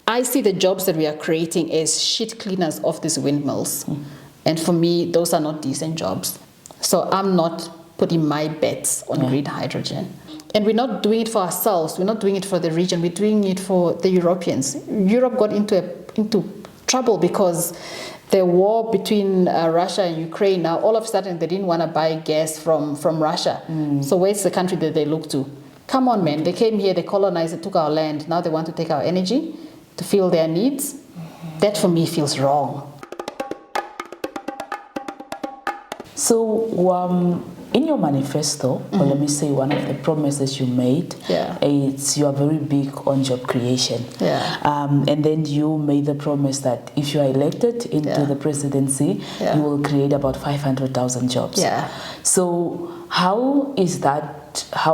I see the jobs that we are creating as shit cleaners of these windmills. And for me, those are not decent jobs. So I'm not putting my bets on green hydrogen. And we're not doing it for ourselves. We're not doing it for the region. We're doing it for the Europeans. Europe got into trouble because the war between Russia and Ukraine, now all of a sudden they didn't want to buy gas from Russia. So where's the country that they look to? Come on, man. They came here, they colonized, they took our land. Now they want to take our energy to fill their needs. That for me feels wrong. So in your manifesto, or let me say one of the promises you made, it's you are very big on job creation. And then you made the promise that if you are elected into the presidency, you will create about 500,000 jobs. So how is that?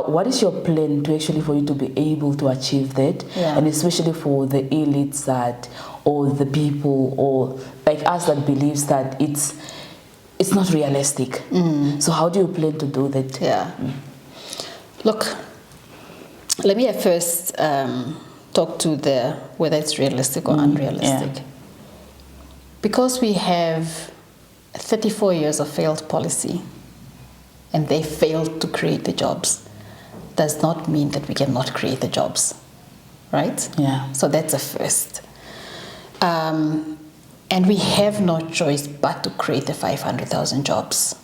What is your plan to actually for you to be able to achieve that, and especially for the elites that, or the people, or like us that believes that it's not realistic. So how do you plan to do that? Look, let me at first talk to whether it's realistic or unrealistic. Because we have 34 years of failed policy and they failed to create the jobs, does not mean that we cannot create the jobs, right? So that's a first. And we have no choice but to create the 500,000 jobs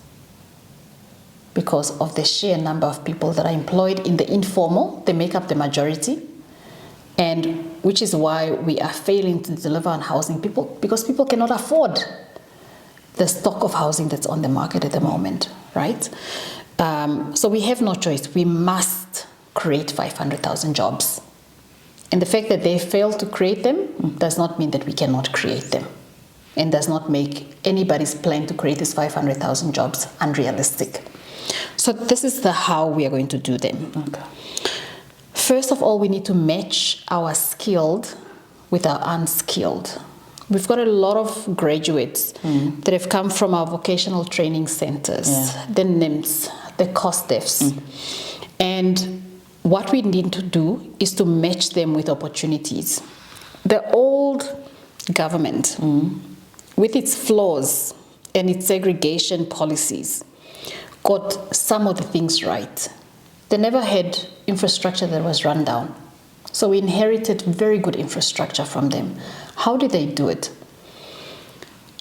because of the sheer number of people that are employed in the informal. They make up the majority, and which is why we are failing to deliver on housing, because people cannot afford the stock of housing that's on the market at the moment, right? So we have no choice. We must create 500,000 jobs. And the fact that they failed to create them does not mean that we cannot create them, and does not make anybody's plan to create these 500,000 jobs unrealistic. So this is how we are going to do them. First of all, we need to match our skilled with our unskilled. We've got a lot of graduates that have come from our vocational training centers, the NIMS, the COSTEFs. And what we need to do is to match them with opportunities. The old government, with its flaws and its segregation policies, got some of the things right. They never had infrastructure that was run down. So we inherited very good infrastructure from them. How did they do it?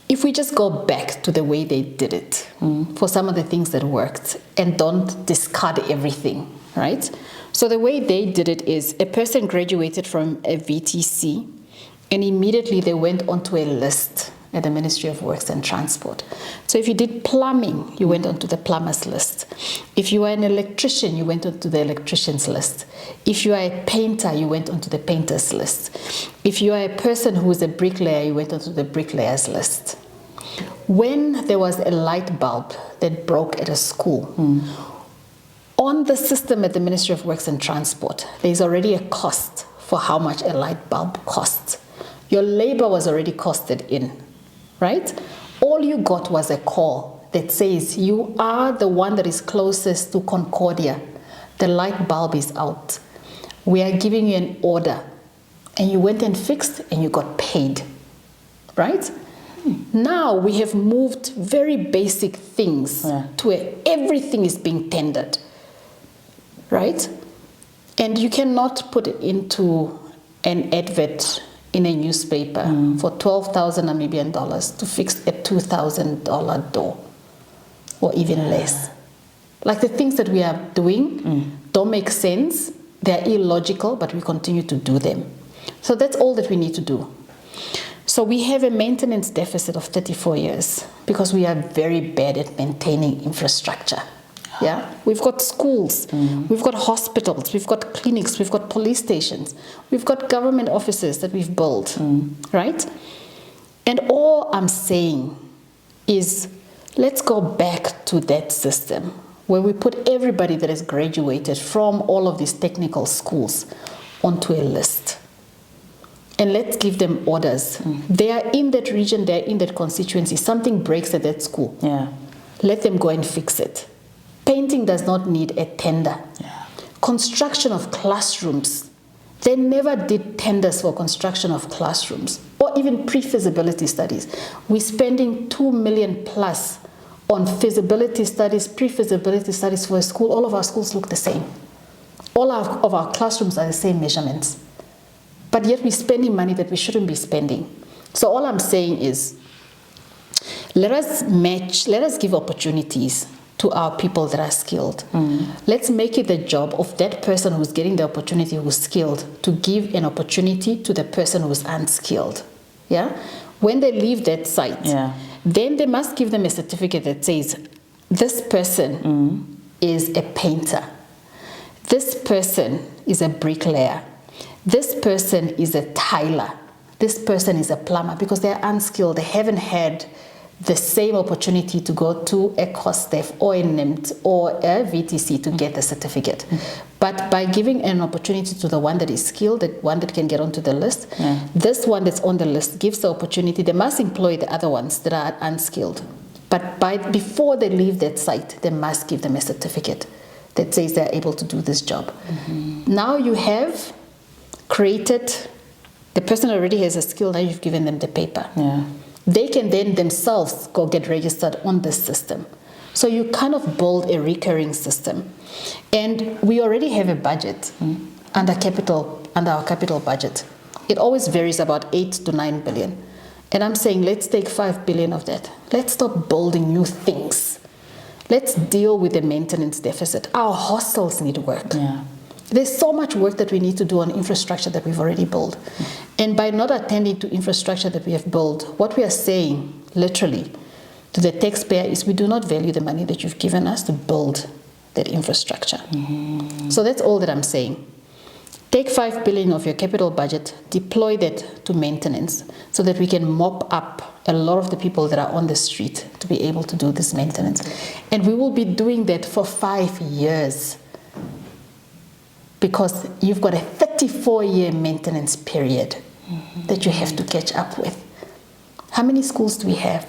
If we just go back to the way they did it, for some of the things that worked, and don't discard everything, right? So the way they did it is a person graduated from a VTC, and immediately they went onto a list at the Ministry of Works and Transport. So if you did plumbing, you went onto the plumber's list. If you were an electrician, you went onto the electrician's list. If you are a painter, you went onto the painter's list. If you are a person who is a bricklayer, you went onto the bricklayer's list. When there was a light bulb that broke at a school, on the system at the Ministry of Works and Transport, there's already a cost for how much a light bulb costs. Your labor was already costed in, right? All you got was a call that says you are the one that is closest to Concordia. The light bulb is out. We are giving you an order. And you went and fixed and you got paid, right? Now we have moved very basic things to where everything is being tendered, right? And you cannot put it into an advert in a newspaper for 12,000 Namibian dollars to fix a $2,000 door, or even less. Like the things that we are doing don't make sense. They're illogical, but we continue to do them. So that's all that we need to do. So we have a maintenance deficit of 34 years because we are very bad at maintaining infrastructure. Yeah, we've got schools, we've got hospitals, we've got clinics, we've got police stations, we've got government offices that we've built, right? And all I'm saying is let's go back to that system where we put everybody that has graduated from all of these technical schools onto a list. And let's give them orders. They are in that region, they're in that constituency. Something breaks at that school. Let them go and fix it. Painting does not need a tender. Construction of classrooms They never did tenders for construction of classrooms or even pre-feasibility studies. We're spending 2 million plus on feasibility studies, pre-feasibility studies for a school. All of our schools look the same. All of our classrooms are the same measurements. But yet we're spending money that we shouldn't be spending. So all I'm saying is, let us give opportunities to our people that are skilled. Let's make it the job of that person who's getting the opportunity, who's skilled, to give an opportunity to the person who's unskilled. Yeah? When they leave that site, then they must give them a certificate that says, this person is a painter. This person is a bricklayer. This person is a tiler. This person is a plumber, because they're unskilled. They haven't had the same opportunity to go to a COSTEF or a NIMT or a VTC to get the certificate. But by giving an opportunity to the one that is skilled, the one that can get onto the list, this one that's on the list gives the opportunity. They must employ the other ones that are unskilled. But before they leave that site, they must give them a certificate that says they're able to do this job. Now you have created, the person already has a skill, now you've given them the paper. They can then themselves go get registered on this system. So you kind of build a recurring system. And we already have a budget under our capital budget. It always varies about 8 to 9 billion. And I'm saying, let's take 5 billion of that. Let's stop building new things. Let's deal with the maintenance deficit. Our hostels need work. There's so much work that we need to do on infrastructure that we've already built. And by not attending to infrastructure that we have built, what we are saying, literally, to the taxpayer is, we do not value the money that you've given us to build that infrastructure. So that's all that I'm saying. Take 5 billion of your capital budget, deploy that to maintenance, so that we can mop up a lot of the people that are on the street to be able to do this maintenance. And we will be doing that for 5 years. Because you've got a 34-year maintenance period that you have to catch up with. How many schools do we have?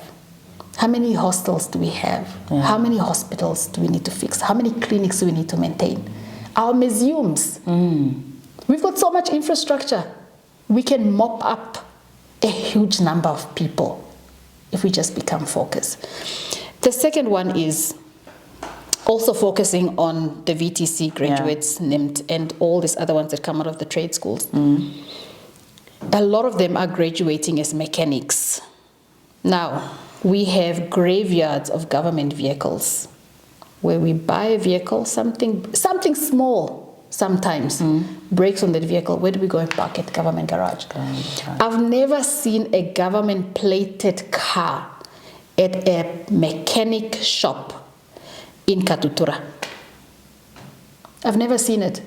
How many hostels do we have? How many hospitals do we need to fix? How many clinics do we need to maintain? Our museums. We've got so much infrastructure. We can mop up a huge number of people if we just become focused. The second one is also focusing on the VTC graduates, NIMT, and all these other ones that come out of the trade schools. A lot of them are graduating as mechanics. Now, we have graveyards of government vehicles where we buy a vehicle, something small sometimes, breaks on that vehicle. Where do we go and park it? Government garage. I've never seen a government plated car at a mechanic shop in Katutura. I've never seen it.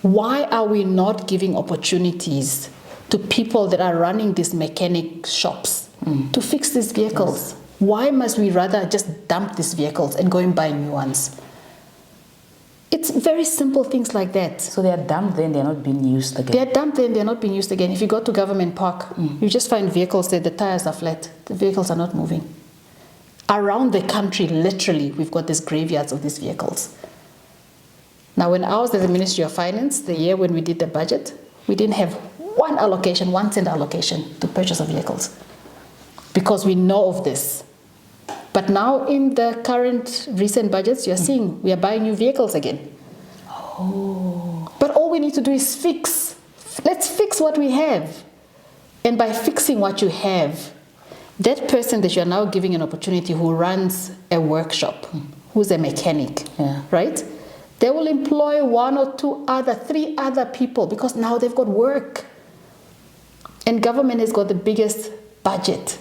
Why are we not giving opportunities to people that are running these mechanic shops to fix these vehicles? Why must we rather just dump these vehicles and go and buy new ones? It's very simple things like that. So they are dumped then, they're not being used again? They are dumped then, they're not being used again. If you go to Government Park, you just find vehicles that the tires are flat. The vehicles are not moving. Around the country, literally, we've got these graveyards of these vehicles. Now, when I was at the Ministry of Finance, the year when we did the budget, we didn't have one cent allocation to purchase of vehicles, because we know of this. But now in the current recent budgets, you're seeing we are buying new vehicles again. But all we need to do is fix. Let's fix what we have. And by fixing what you have, that person that you're now giving an opportunity, who runs a workshop, who's a mechanic, right? They will employ 1 or 2 other, 3 other people, because now they've got work. And government has got the biggest budget.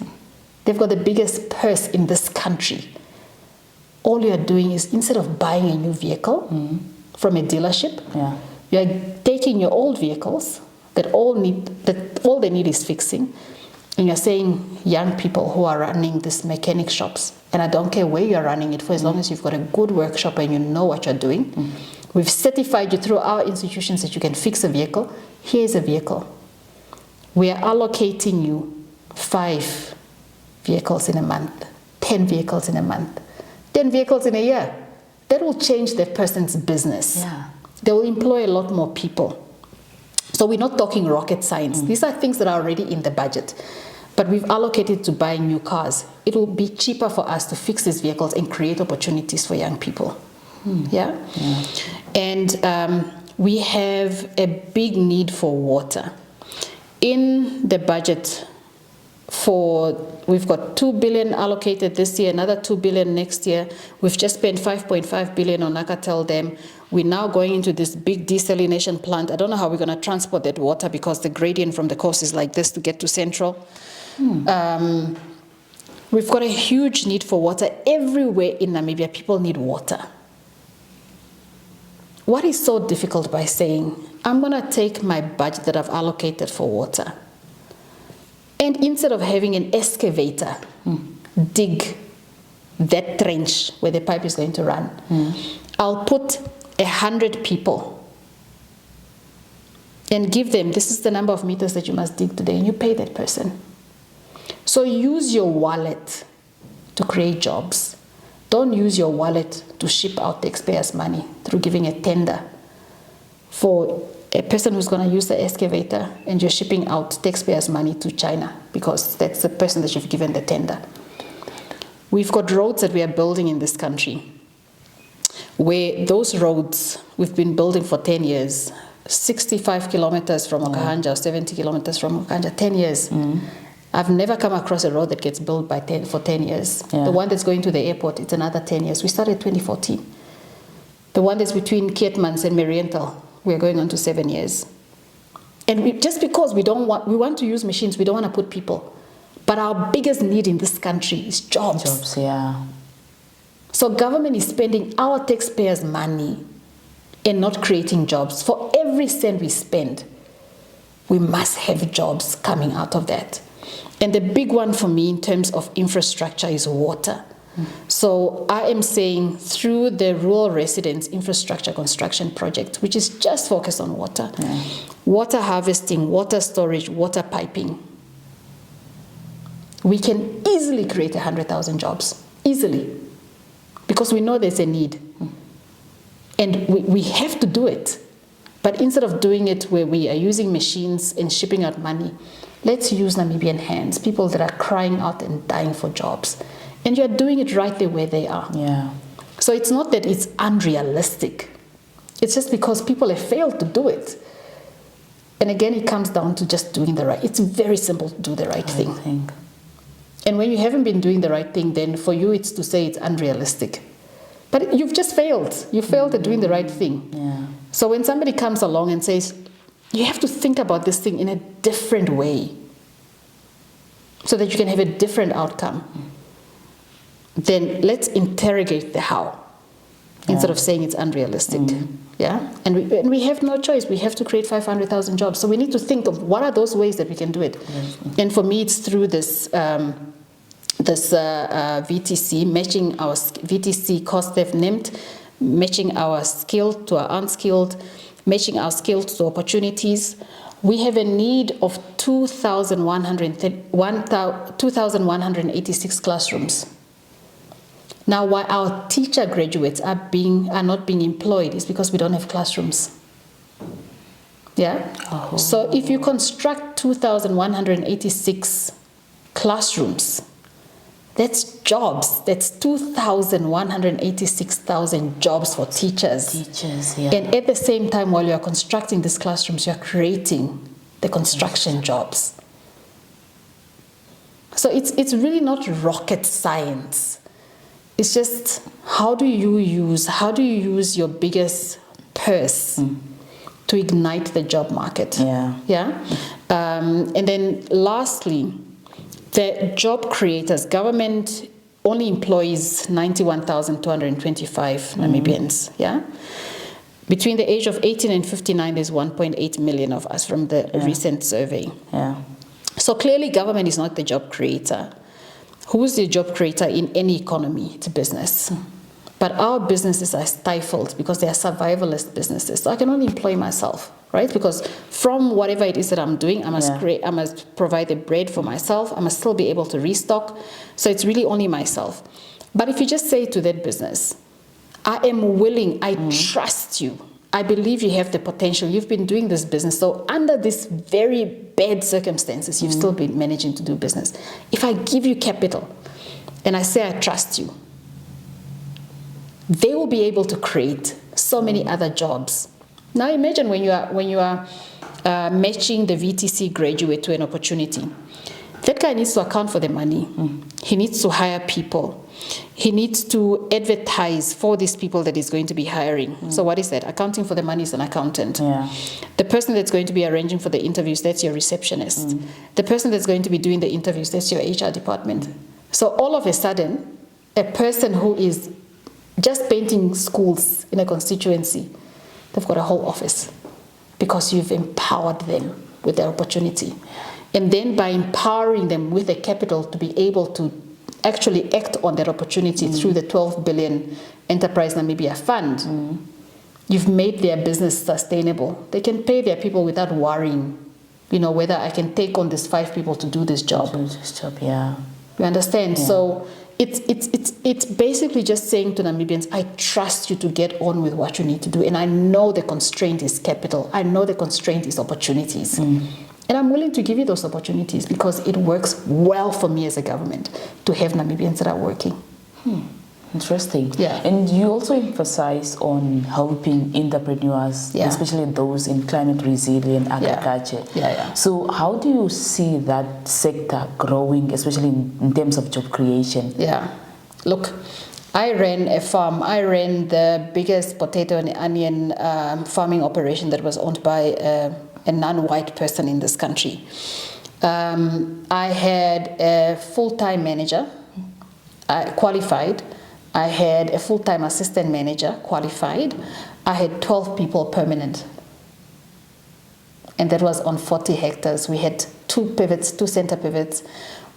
They've got the biggest purse in this country. All you're doing is, instead of buying a new vehicle from a dealership, you're taking your old vehicles that all they need is fixing, and you're saying, young people who are running these mechanic shops, and I don't care where you're running it for, as long as you've got a good workshop and you know what you're doing, we've certified you through our institutions that you can fix a vehicle. Here's a vehicle. We are allocating you 5 vehicles in a month, 10 vehicles in a month, 10 vehicles in a year. That will change that person's business. They will employ a lot more people. So we're not talking rocket science. These are things that are already in the budget. But we've allocated to buy new cars. It will be cheaper for us to fix these vehicles and create opportunities for young people. Yeah? And we have a big need for water. In the budget we've got 2 billion allocated this year, another 2 billion next year. We've just spent 5.5 billion on Nakatel Dam. We're now going into this big desalination plant. I don't know how we're going to transport that water because the gradient from the coast is like this to get to Central. We've got a huge need for water. Everywhere in Namibia, people need water. What is so difficult by saying, I'm going to take my budget that I've allocated for water, and instead of having an excavator dig that trench where the pipe is going to run, I'll put 100 people and give them, this is the number of meters that you must dig today, and you pay that person. So use your wallet to create jobs. Don't use your wallet to ship out taxpayers' money through giving a tender for a person who's going to use the excavator, and you're shipping out taxpayers' money to China because that's the person that you've given the tender. We've got roads that we are building in this country where those roads we've been building for 10 years, 65 kilometers from Okahanja or 70 kilometers from Okahanja, 10 years. I've never come across a road that gets built for 10 years. The one that's going to the airport, it's another 10 years. We started 2014. The one that's between Keetmans and Marienthal, we're going on to 7 years. And just because we want to use machines, we don't want to put people. But our biggest need in this country is jobs. Jobs, yeah. So government is spending our taxpayers' money and not creating jobs. For every cent we spend, we must have jobs coming out of that. And the big one for me in terms of infrastructure is water. So I am saying through the Rural Residents Infrastructure Construction Project, which is just focused on water, water harvesting, water storage, water piping, we can easily create 100,000 jobs, easily, because we know there's a need. And we have to do it. But instead of doing it where we are using machines and shipping out money, let's use Namibian hands, people that are crying out and dying for jobs. And you're doing it right there where they are. Yeah. So it's not that it's unrealistic. It's just because people have failed to do it. And again, it comes down to just doing the right. It's very simple to do the right thing. And when you haven't been doing the right thing, then for you it's to say it's unrealistic. But you've just failed. You failed at doing the right thing. Yeah. So when somebody comes along and says, you have to think about this thing in a different way so that you can have a different outcome, then let's interrogate the how instead of saying it's unrealistic. Yeah, and we have no choice. We have to create 500,000 jobs. So we need to think of what are those ways that we can do it. And for me, it's through this VTC, matching our VTC cost they've named, matching our skilled to our unskilled, matching our skilled to opportunities. We have a need of 2,186 classrooms. Now, why our teacher graduates are not being employed is because we don't have classrooms. Yeah? Oh. So if you construct 2,186 classrooms, that's jobs. That's 2,186,000 jobs for teachers. Teachers, yeah. And at the same time, while you are constructing these classrooms, you are creating the construction jobs. So it's really not rocket science. It's just how do you use your biggest purse to ignite the job market? Yeah. And then lastly, the job creators. Government only employs 91,225 Namibians. Yeah. Between the age of 18 and 59, there's 1.8 million of us from the recent survey. Yeah. So clearly, government is not the job creator. Who's the job creator in any economy? It's a business. But our businesses are stifled because they are survivalist businesses. So I can only employ myself, right? Because from whatever it is that I'm doing, I must provide the bread for myself. I must still be able to restock. So it's really only myself. But if you just say to that business, I am willing, I trust you. I believe you have the potential. You've been doing this business. So under these very bad circumstances, you've still been managing to do business. If I give you capital and I say I trust you, they will be able to create so many other jobs. Now imagine when you are matching the VTC graduate to an opportunity. That guy needs to account for the money. He needs to hire people. He needs to advertise for these people that he's going to be hiring. So what is that? Accounting for the money is an accountant. Yeah. The person that's going to be arranging for the interviews, that's your receptionist. The person that's going to be doing the interviews, that's your HR department. So all of a sudden, a person who is just painting schools in a constituency, they've got a whole office because you've empowered them with their opportunity. And then by empowering them with the capital to be able to actually act on that opportunity through the 12 billion Enterprise Namibia Fund, you've made their business sustainable. They can pay their people without worrying, whether I can take on these 5 people to do this job. Yeah. You understand? Yeah. So it's basically just saying to Namibians, I trust you to get on with what you need to do. And I know the constraint is capital. I know the constraint is opportunities. And I'm willing to give you those opportunities because it works well for me as a government to have Namibians that are working. Interesting. Yeah. And you also emphasize on helping entrepreneurs, especially those in climate resilient agriculture. Yeah. So how do you see that sector growing, especially in terms of job creation? Yeah. Look, I ran a farm. I ran the biggest potato and onion farming operation that was owned by a non-white person in this country. I had a full-time manager, qualified. I had a full-time assistant manager, qualified. I had 12 people permanent. And that was on 40 hectares. We had 2 center pivots,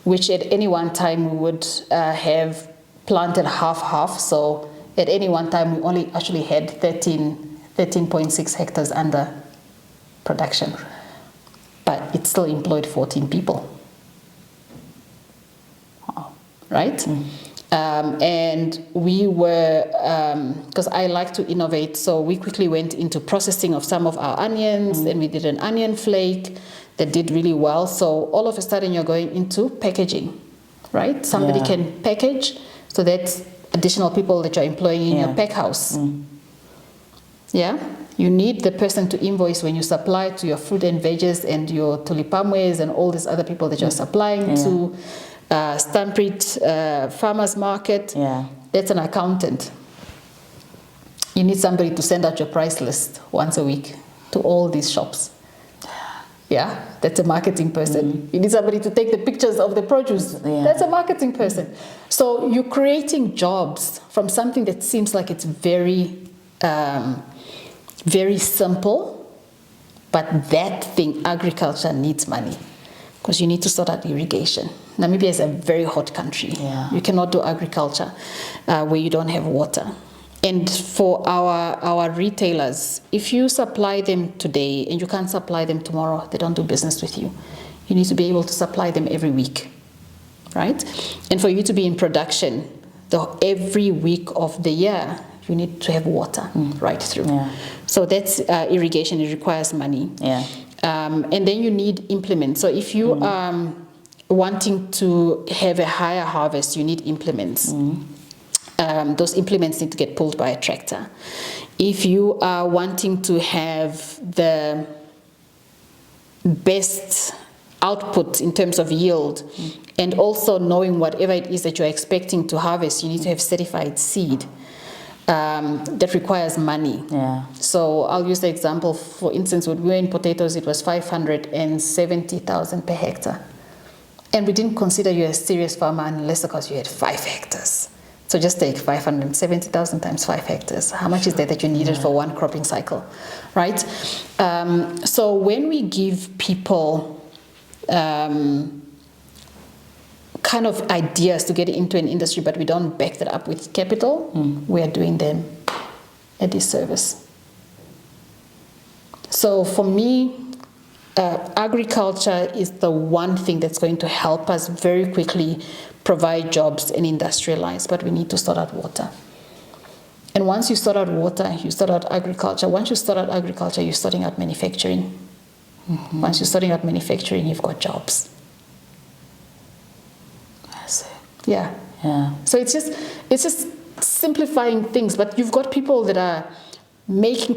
which at any one time we would have planted half-half. So at any one time we only actually had 13.6 hectares under production, but it still employed 14 people. Right? And we were, because I like to innovate, so we quickly went into processing of some of our onions, and we did an onion flake that did really well. So all of a sudden you're going into packaging, right? Somebody can package, so that's additional people that you're employing in your pack house. Yeah? You need the person to invoice when you supply to your fruit and veggies and your tulipamwes and all these other people that you're supplying to. Stampede farmers market, that's an accountant. You need somebody to send out your price list once a week to all these shops. Yeah, that's a marketing person. You need somebody to take the pictures of the produce. That's a marketing person. So you're creating jobs from something that seems like it's very simple, but that thing, agriculture, needs money because you need to sort out irrigation. Namibia is a very hot country. You cannot do agriculture where you don't have water. And for our retailers, if you supply them today and you can't supply them tomorrow, they don't do business with you. You need to be able to supply them every week, right? And for you to be in production every week of the year, you need to have water right through. So that's irrigation. It requires money. And then you need implements. So if you are wanting to have a higher harvest, you need implements. Those implements need to get pulled by a tractor. If you are wanting to have the best output in terms of yield, and also knowing whatever it is that you're expecting to harvest, you need to have certified seed. That requires money. So I'll use the example, for instance, when we were in potatoes, it was 570,000 per hectare. And we didn't consider you a serious farmer unless, of course, you had 5 hectares. So just take 570,000 times 5 hectares. How much is that you needed for one cropping cycle, right? So when we give people kind of ideas to get into an industry, but we don't back that up with capital, we are doing them a disservice. So for me, agriculture is the one thing that's going to help us very quickly provide jobs and industrialize, but we need to sort out water. And once you sort out water, you sort out agriculture. Once you sort out agriculture, you're sorting out manufacturing. Mm-hmm. Once you're sorting out manufacturing, you've got jobs. I see. Yeah. Yeah. So it's just simplifying things, but you've got people that are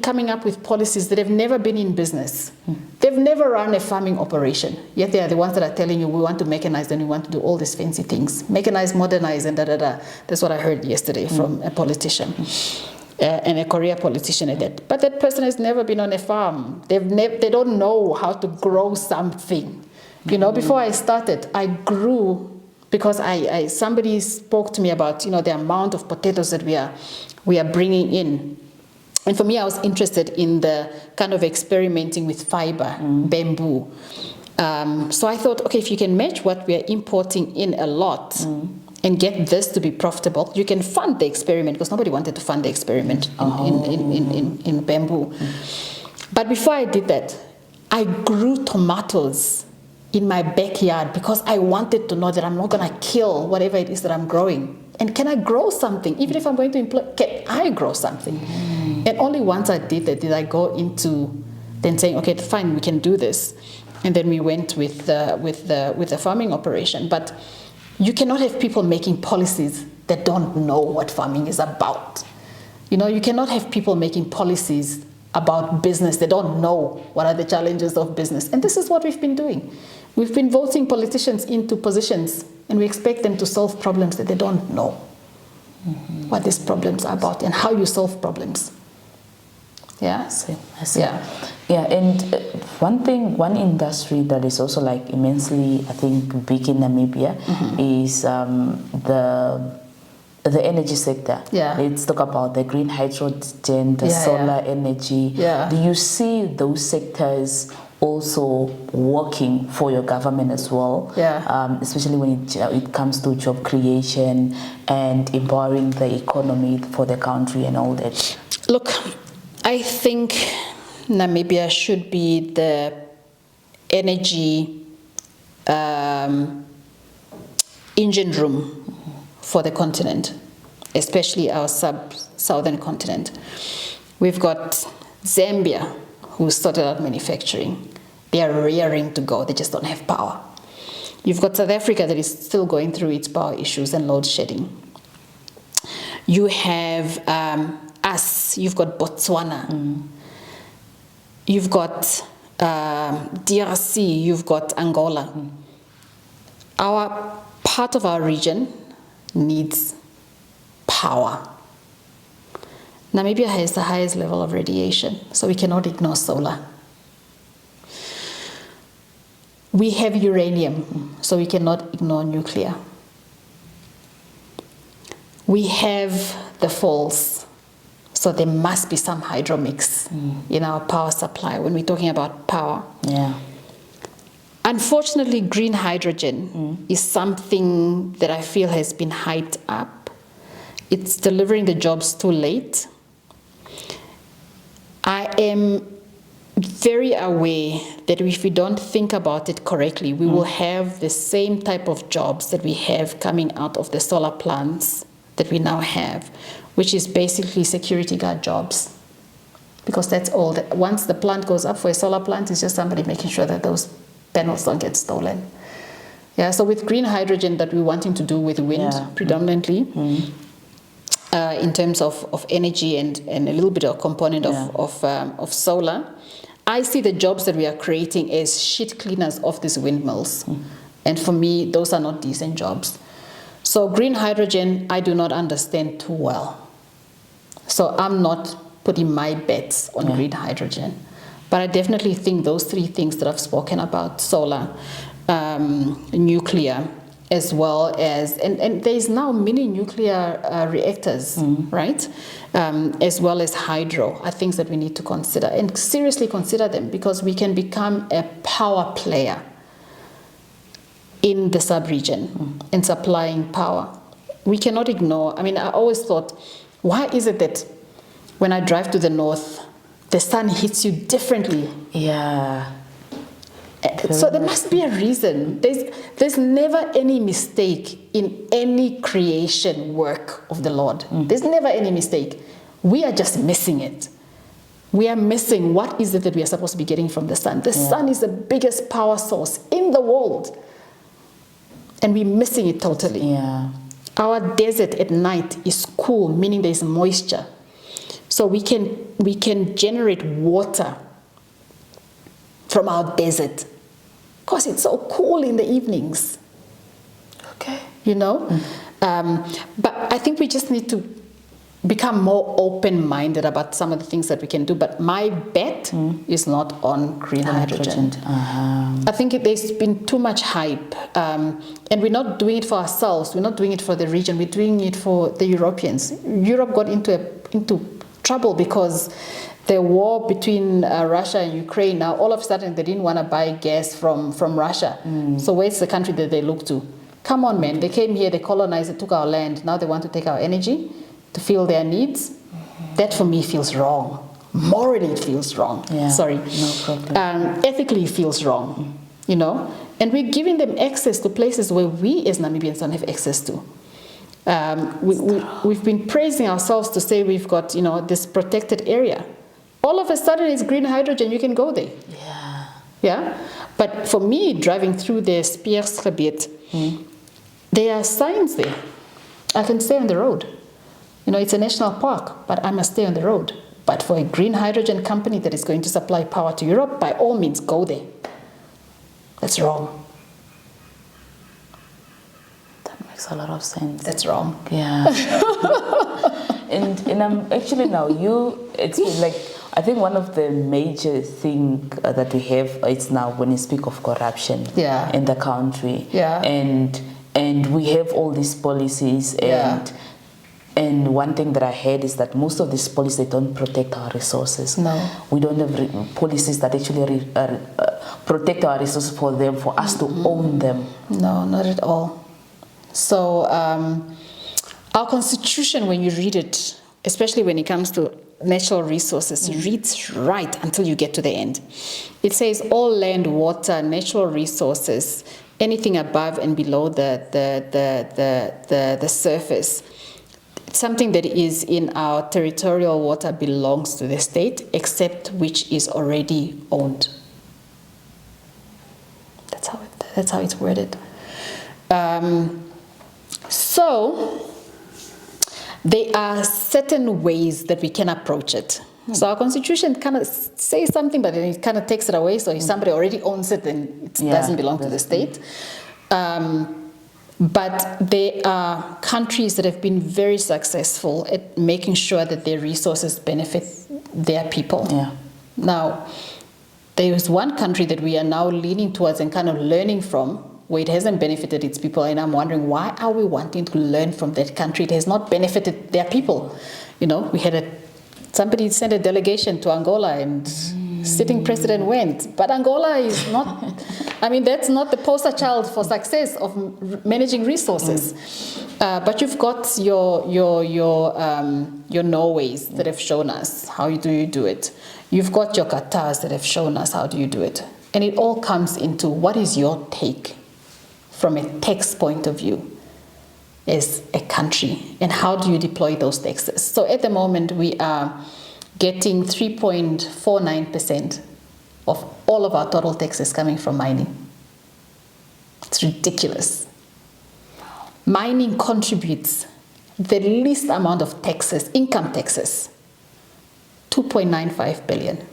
coming up with policies that have never been in business. They've never run a farming operation, yet they are the ones that are telling you, we want to mechanize and we want to do all these fancy things. Mechanize, modernize, and da-da-da. That's what I heard yesterday from a politician, and a career politician at that. But that person has never been on a farm. They don't know how to grow something. You know, before I started, I grew because somebody spoke to me about, you know, the amount of potatoes that we are bringing in. And for me, I was interested in the kind of experimenting with fiber, bamboo. So I thought, okay, if you can match what we are importing in a lot and get this to be profitable, you can fund the experiment, because nobody wanted to fund the experiment in bamboo. But before I did that, I grew tomatoes in my backyard because I wanted to know that I'm not going to kill whatever it is that I'm growing. And can I grow something? Even if I'm going to employ, can I grow something? And only once I did that did I go into then saying, okay, fine, we can do this. And then we went with the farming operation. But you cannot have people making policies that don't know what farming is about. You know, you cannot have people making policies about business. They don't know what are the challenges of business. And this is what we've been doing. We've been voting politicians into positions, and we expect them to solve problems that they don't know what these problems are about and how you solve problems. Yeah? I see. Yeah, and one industry that is also like immensely, I think, big in Namibia is the energy sector. Yeah. Let's talk about the green hydrogen, the solar energy. Yeah. Do you see those sectors also working for your government as well? Yeah. Especially when it comes to job creation and empowering the economy for the country and all that? Look, I think Namibia should be the energy engine room for the continent, especially our southern continent. We've got Zambia, who started out manufacturing. They are raring to go, they just don't have power. You've got South Africa that is still going through its power issues and load shedding. You have us, you've got Botswana, you've got DRC, you've got Angola. Our part of our region needs power. Namibia has the highest level of radiation, so we cannot ignore solar. We have uranium, so we cannot ignore nuclear. We have the falls, so there must be some hydro mix in our power supply when we're talking about power. Yeah. Unfortunately, green hydrogen is something that I feel has been hyped up. It's delivering the jobs too late. I am very aware that if we don't think about it correctly, we will have the same type of jobs that we have coming out of the solar plants that we now have, which is basically security guard jobs. Because that's all. Once the plant goes up for a solar plant, it's just somebody making sure that those panels don't get stolen. Yeah, so with green hydrogen that we're wanting to do with wind predominantly, in terms of energy and a little bit of component of solar, I see the jobs that we are creating as shit cleaners of these windmills. And for me, those are not decent jobs. So green hydrogen, I do not understand too well. So I'm not putting my bets on green hydrogen. But I definitely think those three things that I've spoken about, solar, nuclear, as well as, and there's now mini nuclear reactors, right? As well as hydro, are things that we need to consider and seriously consider them, because we can become a power player in the sub-region in supplying power. We cannot ignore, I mean, I always thought, why is it that when I drive to the north, the sun hits you differently? Yeah. So there must be a reason. There's never any mistake in any creation work of the Lord. There's never any mistake. We are just missing it. We are missing what is it that we are supposed to be getting from the sun. The sun is the biggest power source in the world. And we're missing it totally. Yeah. Our desert at night is cool, meaning there's moisture. So we can generate water from our desert because it's so cool in the evenings. Okay. You know? But I think we just need to become more open-minded about some of the things that we can do. But my bet is not on green hydrogen. I think there's been too much hype. And we're not doing it for ourselves. We're not doing it for the region. We're doing it for the Europeans. Europe got into trouble because the war between Russia and Ukraine, now all of a sudden they didn't want to buy gas from Russia. So where's the country that they look to? Come on, man. They came here, they colonized, they took our land. Now they want to take our energy to fill their needs. That for me feels wrong. Morally it feels wrong. Yeah, Sorry. no problem. Ethically it feels wrong, you know. And we're giving them access to places where we as Namibians don't have access to. We've been praising ourselves to say we've got, you know, this protected area. All of a sudden it's green hydrogen, you can go there. Yeah. Yeah? But for me, driving through the Spiersgebied, there are signs there. I can stay on the road. You know, it's a national park, but I must stay on the road. But for a green hydrogen company that is going to supply power to Europe, by all means, go there. That's wrong. That makes a lot of sense. That's wrong. Yeah. and I'm actually now, it's like, I think one of the major thing that we have is now when you speak of corruption in the country. Yeah. And we have all these policies and one thing that I heard is that most of these policies, they don't protect our resources. No. We don't have policies that actually protect our resources for them, for us to own them. No, not at all. So our constitution, when you read it, especially when it comes to natural resources, reads right until you get to the end. It says all land, water, natural resources, anything above and below the surface, something that is in our territorial water belongs to the state, except which is already owned. That's how it's worded. So there are certain ways that we can approach it. So our constitution kind of says something, but then it kind of takes it away. So if somebody already owns it, then it doesn't belong to the state. But there are countries that have been very successful at making sure that their resources benefit their people. Yeah. Now, there is one country that we are now leaning towards and kind of learning from, where it hasn't benefited its people, and I'm wondering, why are we wanting to learn from that country? It has not benefited their people. You know, we had somebody sent a delegation to Angola, and sitting president went. But Angola is not, I mean, that's not the poster child for success of managing resources. But you've got your Norways that have shown us how do you do it. You've got your Qatars that have shown us how do you do it. And it all comes into what is your take from a tax point of view as a country, and how do you deploy those taxes? So at the moment we are getting 3.49% of all of our total taxes coming from mining. It's ridiculous. Mining contributes the least amount of taxes, income taxes, 2.95 billion.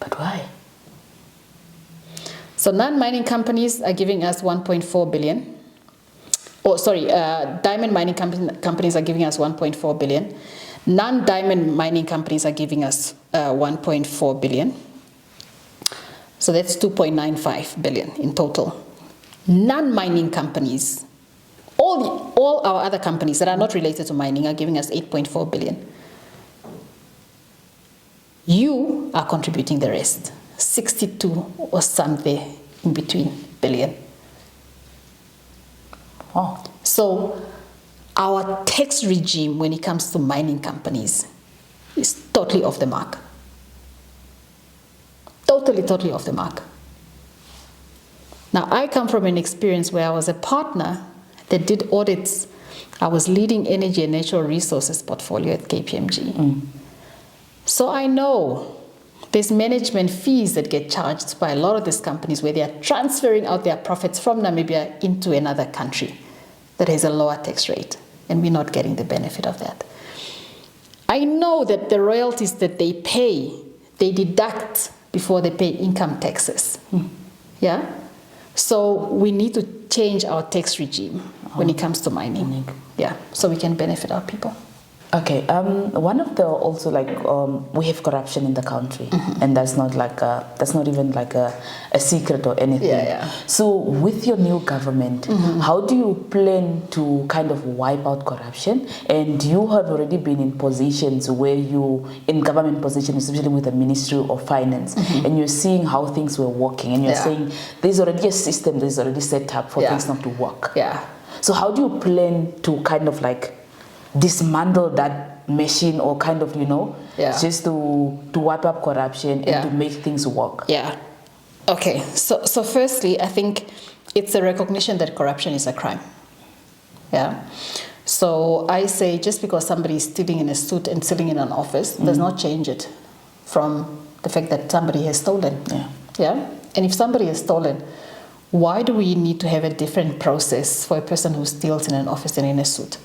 But why? So non-mining companies are giving us 1.4 billion. Oh, sorry, diamond mining companies are giving us 1.4 billion. Non-diamond mining companies are giving us 1.4 billion. So that's 2.95 billion in total. Non-mining companies, all our other companies that are not related to mining are giving us 8.4 billion. You are contributing the rest, 62 or something in between billion. Oh. So our tax regime when it comes to mining companies is totally off the mark. Totally off the mark. Now, I come from an experience where I was a partner that did audits I was leading energy and natural resources portfolio at KPMG. So I know there's management fees that get charged by a lot of these companies where they are transferring out their profits from Namibia into another country that has a lower tax rate, and we're not getting the benefit of that. I know that the royalties that they pay, they deduct before they pay income taxes. Yeah? So we need to change our tax regime when it comes to mining. Yeah, so we can benefit our people. Okay, one of the also we have corruption in the country, and that's not even like a secret or anything. Yeah. So with your new government, how do you plan to kind of wipe out corruption? And you have already been in positions where in government positions, especially with the Ministry of Finance, and you're seeing how things were working, and you're saying there's already a system that is already set up for things not to work. Yeah. So how do you plan to kind of dismantle that machine, or kind of, just to wipe up corruption and to make things work? Yeah. Okay. So firstly, I think it's a recognition that corruption is a crime. Yeah. So I say just because somebody is stealing in a suit and sitting in an office does not change it from the fact that somebody has stolen. Yeah. And if somebody has stolen, why do we need to have a different process for a person who steals in an office and in a suit?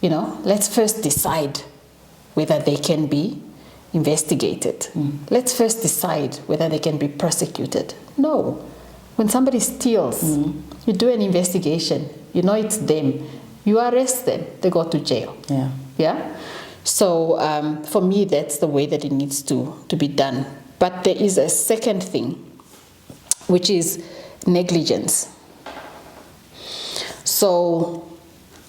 Let's first decide whether they can be investigated. Let's first decide whether they can be prosecuted. No. When somebody steals, you do an investigation. You know it's them. You arrest them. They go to jail. Yeah? So for me, that's the way that it needs to be done. But there is a second thing, which is negligence. So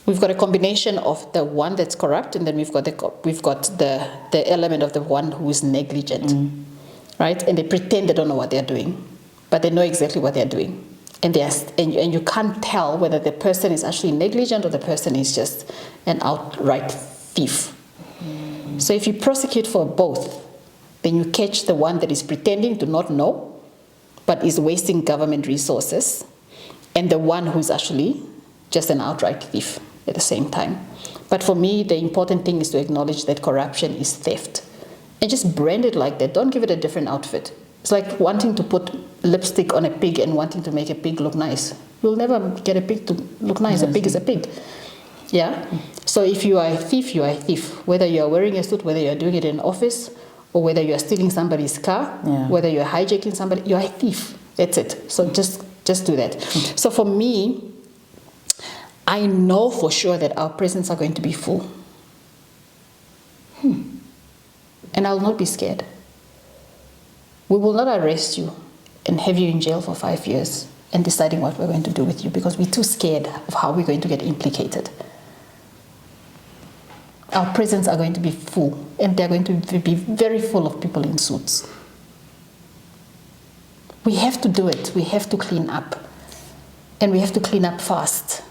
we've got a combination of the one that's corrupt, and then we've got the element of the one who is negligent, right? And they pretend they don't know what they're doing, but they know exactly what they're doing, and you can't tell whether the person is actually negligent or the person is just an outright thief. So if you prosecute for both, then you catch the one that is pretending to not know, but is wasting government resources, and the one who's actually just an outright thief at the same time. But for me, the important thing is to acknowledge that corruption is theft. And just brand it like that. Don't give it a different outfit. It's like wanting to put lipstick on a pig and wanting to make a pig look nice. You'll never get a pig to look nice. A pig is a pig. Yeah? So if you are a thief, you are a thief. Whether you are wearing a suit, whether you are doing it in an office, or whether you are stealing somebody's car, whether you are hijacking somebody, you are a thief. That's it. So just do that. So for me, I know for sure that our prisons are going to be full. And I will not be scared. We will not arrest you and have you in jail for 5 years and deciding what we're going to do with you because we're too scared of how we're going to get implicated. Our prisons are going to be full, and they're going to be very full of people in suits. We have to do it. We have to clean up. And we have to clean up fast.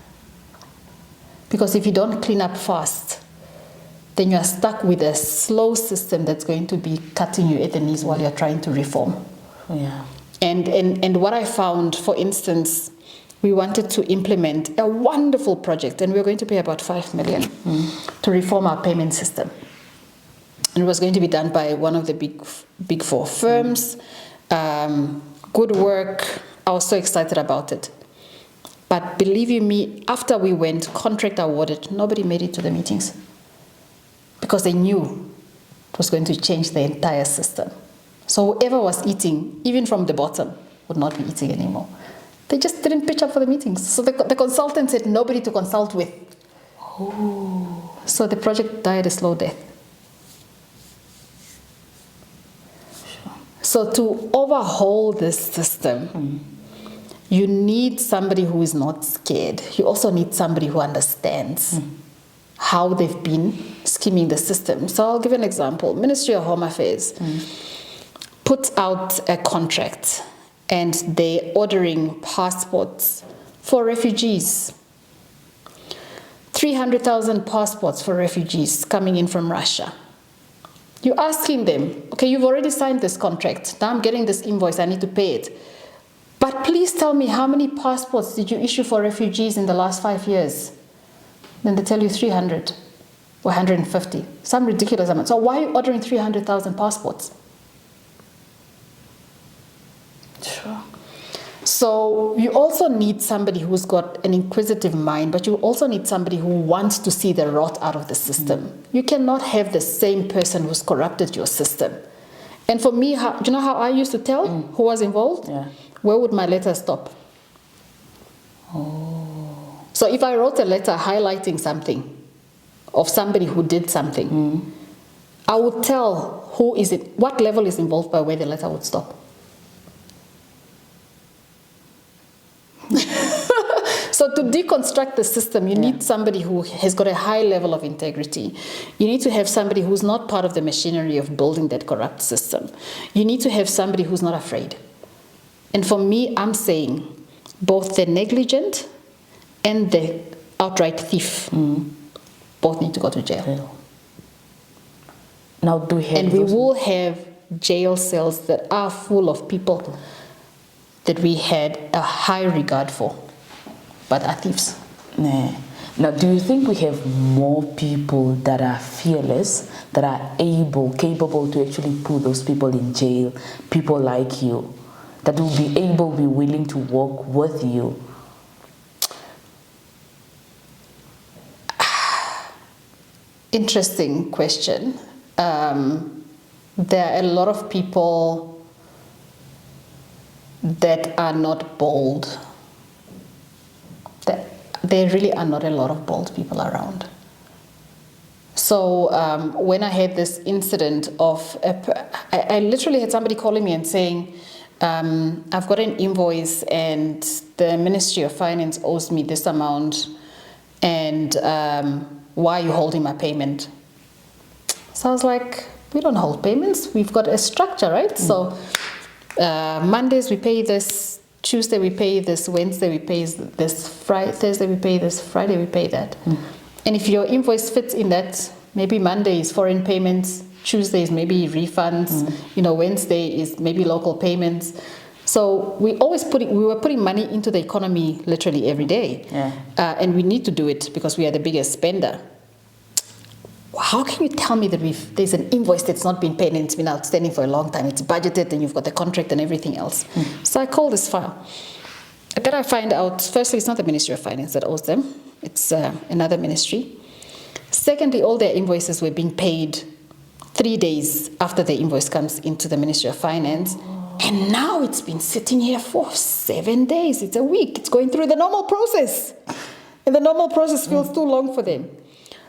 Because if you don't clean up fast, then you are stuck with a slow system that's going to be cutting you at the knees while you're trying to reform. Yeah. And what I found, for instance, we wanted to implement a wonderful project, and we were going to pay about 5 million to reform our payment system. And it was going to be done by one of the big four firms. Good work. I was so excited about it. But believe you me, after we went contract awarded, nobody made it to the meetings because they knew it was going to change the entire system. So whoever was eating, even from the bottom, would not be eating anymore. They just didn't pitch up for the meetings. So the consultant said nobody to consult with. Oh. So the project died a slow death. Sure. So to overhaul this system, you need somebody who is not scared. You also need somebody who understands how they've been scheming the system. So I'll give an example. Ministry of Home Affairs put out a contract, and they're ordering passports for refugees. 300,000 passports for refugees coming in from Russia. You're asking them, okay, you've already signed this contract. Now I'm getting this invoice, I need to pay it. But please tell me, how many passports did you issue for refugees in the last 5 years? Then they tell you 300 or 150, some ridiculous amount. So why are you ordering 300,000 passports? Sure. So you also need somebody who's got an inquisitive mind, but you also need somebody who wants to see the rot out of the system. You cannot have the same person who's corrupted your system. And for me, do you know how I used to tell who was involved? Yeah. Where would my letter stop? Oh. So if I wrote a letter highlighting something of somebody who did something, I would tell who is it, what level is involved by where the letter would stop. So to deconstruct the system, you need somebody who has got a high level of integrity. You need to have somebody who's not part of the machinery of building that corrupt system. You need to have somebody who's not afraid. And for me, I'm saying both the negligent and the outright thief both need to go to jail. Now, do we have and we will have jail cells that are full of people that we had a high regard for, but are thieves. Nah. Now, do you think we have more people that are fearless, that are capable to actually put those people in jail, people like you, that will be willing to work with you? Interesting question. There are a lot of people that are not bold. There really are not a lot of bold people around. So when I had this incident of, I literally had somebody calling me and saying, I've got an invoice and the Ministry of Finance owes me this amount, and why are you holding my payment? So I was like, we don't hold payments. We've got a structure, right? So Mondays we pay this, Tuesday we pay this, Wednesday we pay this, Thursday we pay this, Friday we pay that. And if your invoice fits in that, maybe Monday is foreign payments, Tuesday is maybe refunds, Wednesday is maybe local payments. So we were putting money into the economy literally every day. And we need to do it because we are the biggest spender. How can you tell me that there's an invoice that's not been paid and it's been outstanding for a long time? It's budgeted and you've got the contract and everything else. So I call this file. Then I find out, firstly, it's not the Ministry of Finance that owes them. It's another ministry. Secondly, all their invoices were being paid 3 days after the invoice comes into the Ministry of Finance. And now it's been sitting here for 7 days. It's a week. It's going through the normal process. And the normal process feels too long for them.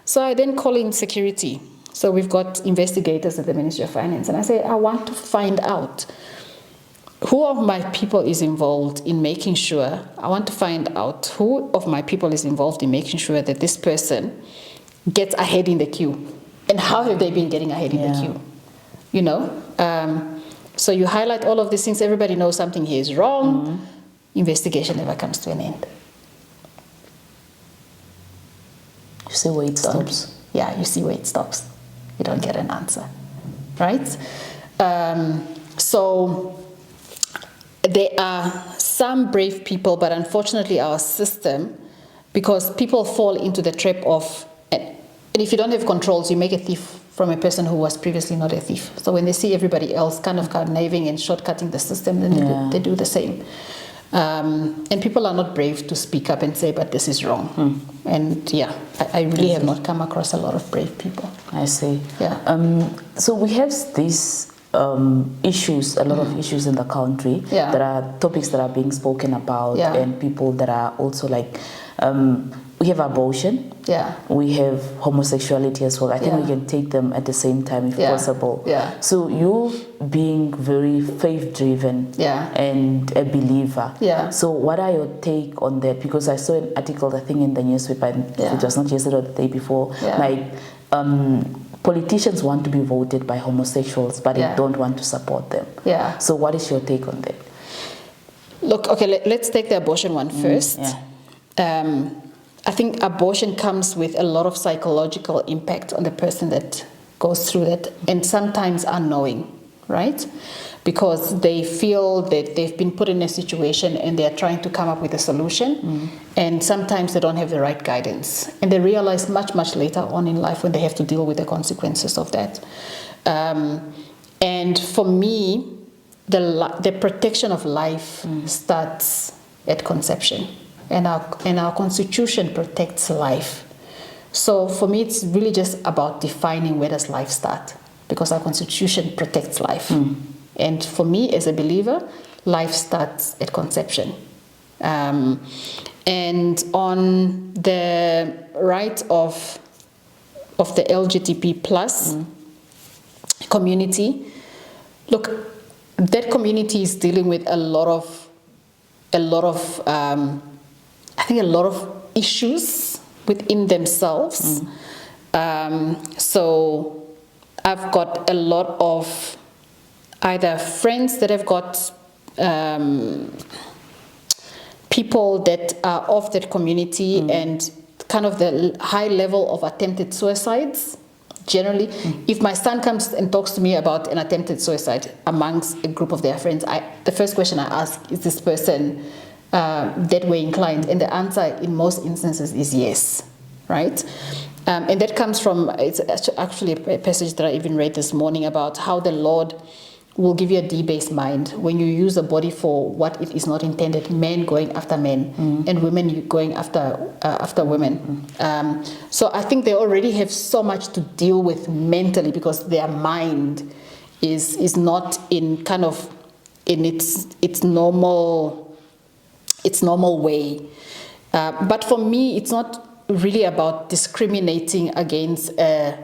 So I then call in security. So we've got investigators at the Ministry of Finance. And I say, I want to find out who of my people is involved in making sure, I want to find out who of my people is involved in making sure that this person gets ahead in the queue. And how have they been getting ahead in the queue? So you highlight all of these things. Everybody knows something here is wrong. Investigation never comes to an end. You see where it stops. Yeah, you see where it stops. You don't get an answer, right? So there are some brave people, but unfortunately our system, because people fall into the trap of, and if you don't have controls, you make a thief from a person who was previously not a thief. So when they see everybody else kind of conniving and shortcutting the system, then they do the same. And people are not brave to speak up and say, but this is wrong. And I really have not come across a lot of brave people. I see. Yeah. So we have these issues, a lot of issues in the country. There are topics that are being spoken about, and people that are also like, we have abortion. We have homosexuality as well. I think we can take them at the same time if possible. So you being very faith-driven and a believer. So what are your take on that? Because I saw an article, I think in the newspaper, it was not yesterday or the day before, like politicians want to be voted by homosexuals, but they don't want to support them. So what is your take on that? Look, okay, let's take the abortion one first. I think abortion comes with a lot of psychological impact on the person that goes through that, and sometimes unknowing. right? Because they feel that they've been put in a situation and they're trying to come up with a solution, and sometimes they don't have the right guidance. And they realize much, much later on in life when they have to deal with the consequences of that. And for me, the protection of life starts at conception, and our constitution protects life. So for me, it's really just about defining where does life start, because our constitution protects life. And for me, as a believer, life starts at conception. And on the right of the LGBT plus community, look, that community is dealing with a lot of issues within themselves. So I've got a lot of either friends that have got people that are of that community, and kind of the high level of attempted suicides. Generally, if my son comes and talks to me about an attempted suicide amongst a group of their friends, the first question I ask, is this person that way inclined? And the answer in most instances is yes, right? And that comes from, it's actually a passage that I even read this morning about how the Lord will give you a debased mind when you use a body for what it is not intended, men going after men and women going after women. So I think they already have so much to deal with mentally, because their mind is not in kind of in its normal way. But for me, it's not really about discriminating against a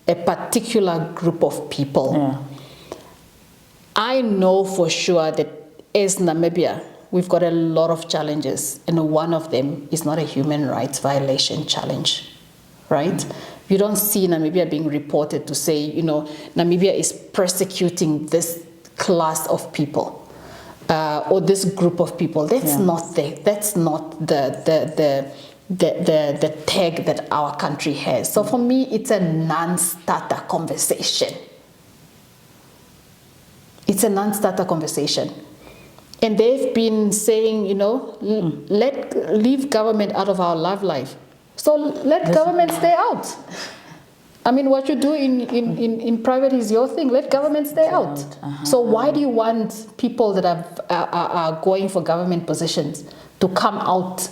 particular group of people. Yeah. I know for sure that as Namibia, we've got a lot of challenges, and one of them is not a human rights violation challenge, right? You don't see Namibia being reported to say, Namibia is persecuting this class of people or this group of people. That's not the tag that our country has. So for me, it's a non-starter conversation. It's a non-starter conversation. And they've been saying, leave government out of our love life. So let government stay out. I mean, what you do in private is your thing. Let government stay out. So why do you want people that are going for government positions to come out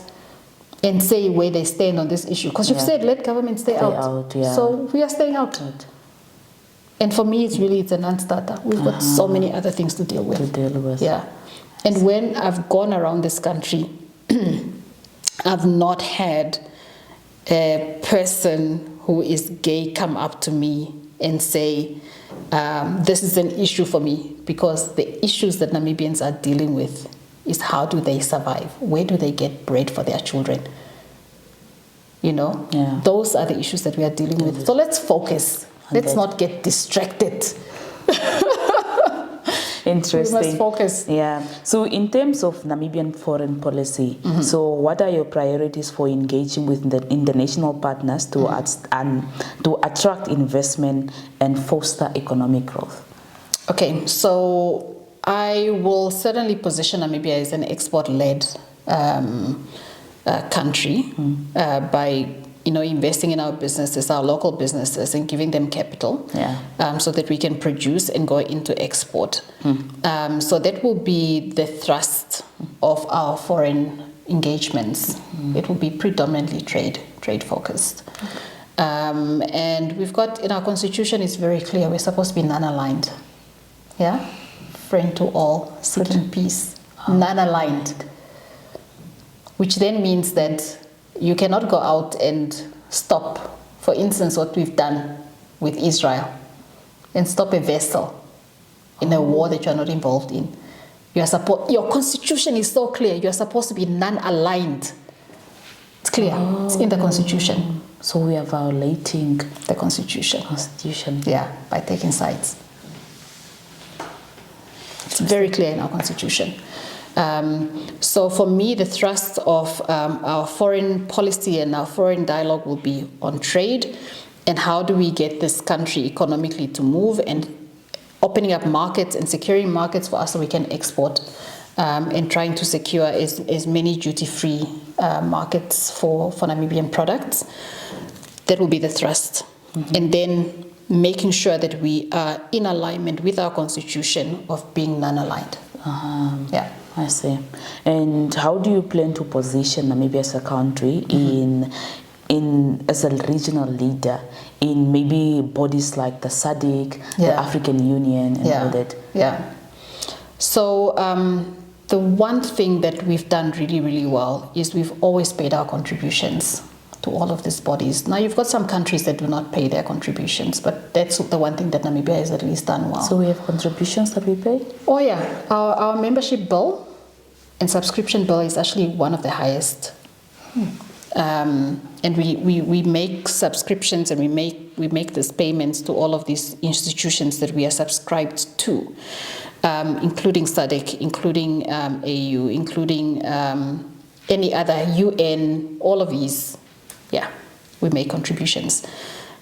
and say where they stand on this issue? Because you've said let government stay out. So we are staying out. And for me, it's a non-starter. We've got so many other things to deal with. Yeah. And when I've gone around this country, I've not had a person who is gay come up to me and say, this is an issue for me, because the issues that Namibians are dealing with is how do they survive? Where do they get bread for their children? Those are the issues that we are dealing with. So let's focus. Let's not get distracted. Interesting. We must focus. Yeah. So in terms of Namibian foreign policy, so what are your priorities for engaging with the international partners to attract investment and foster economic growth? Okay, so I will certainly position Namibia as an export-led country by investing in our businesses, our local businesses, and giving them capital, so that we can produce and go into export. So that will be the thrust of our foreign engagements. It will be predominantly trade focused. And we've got, in our constitution, it's very clear, we're supposed to be non-aligned. Yeah? Friend to all, seeking peace. Non-aligned. Which then means that you cannot go out and stop, for instance, what we've done with Israel, and stop a vessel in a war that you're not involved in. Your constitution is so clear. You're supposed to be non-aligned. It's clear. It's in the constitution. So we are violating the constitution. Yeah, by taking sides. It's very clear in our constitution. So for me, the thrust of our foreign policy and our foreign dialogue will be on trade, and how do we get this country economically to move, and opening up markets and securing markets for us so we can export, and trying to secure as many duty-free markets for Namibian products. That will be the thrust. And then making sure that we are in alignment with our constitution of being non-aligned. Yeah. I see. And how do you plan to position Namibia as a country in as a regional leader in maybe bodies like the SADC, the African Union, and all that? Yeah. So the one thing that we've done really, really well is we've always paid our contributions to all of these bodies. Now, you've got some countries that do not pay their contributions, but that's the one thing that Namibia has at least done well. So we have contributions that we pay? Oh, yeah. Our membership bill and subscription bill is actually one of the highest. And we make subscriptions and we make these payments to all of these institutions that we are subscribed to, including SADC, including AU, including any other UN, all of these. Yeah, we make contributions.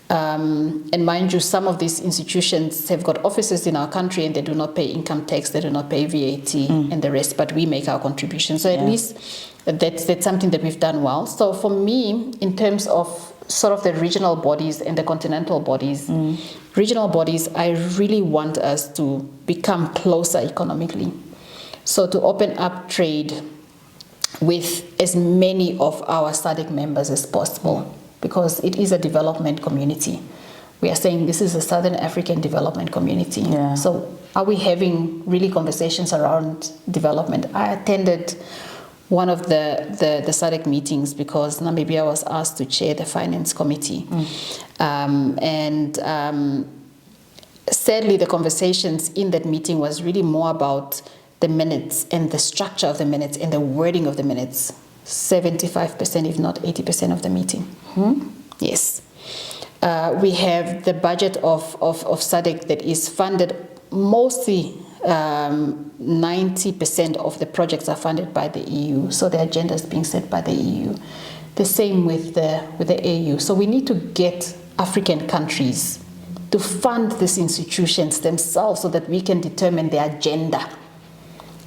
And mind you, some of these institutions have got offices in our country and they do not pay income tax, they do not pay VAT and the rest, but we make our contributions. So at least that's something that we've done well. So for me, in terms of sort of the regional bodies and the continental bodies, regional bodies, I really want us to become closer economically. So to open up trade with as many of our SADC members as possible, because it is a development community. We are saying this is a Southern African development community. Yeah. So are we having really conversations around development? I attended one of the SADC meetings because Namibia was asked to chair the finance committee. Sadly, the conversations in that meeting was really more about the minutes and the structure of the minutes and the wording of the minutes. 75%, if not 80% of the meeting. Yes. We have the budget of SADC that is funded mostly 90% of the projects are funded by the EU. So the agenda is being set by the EU. The same with the AU. So we need to get African countries to fund these institutions themselves so that we can determine the agenda.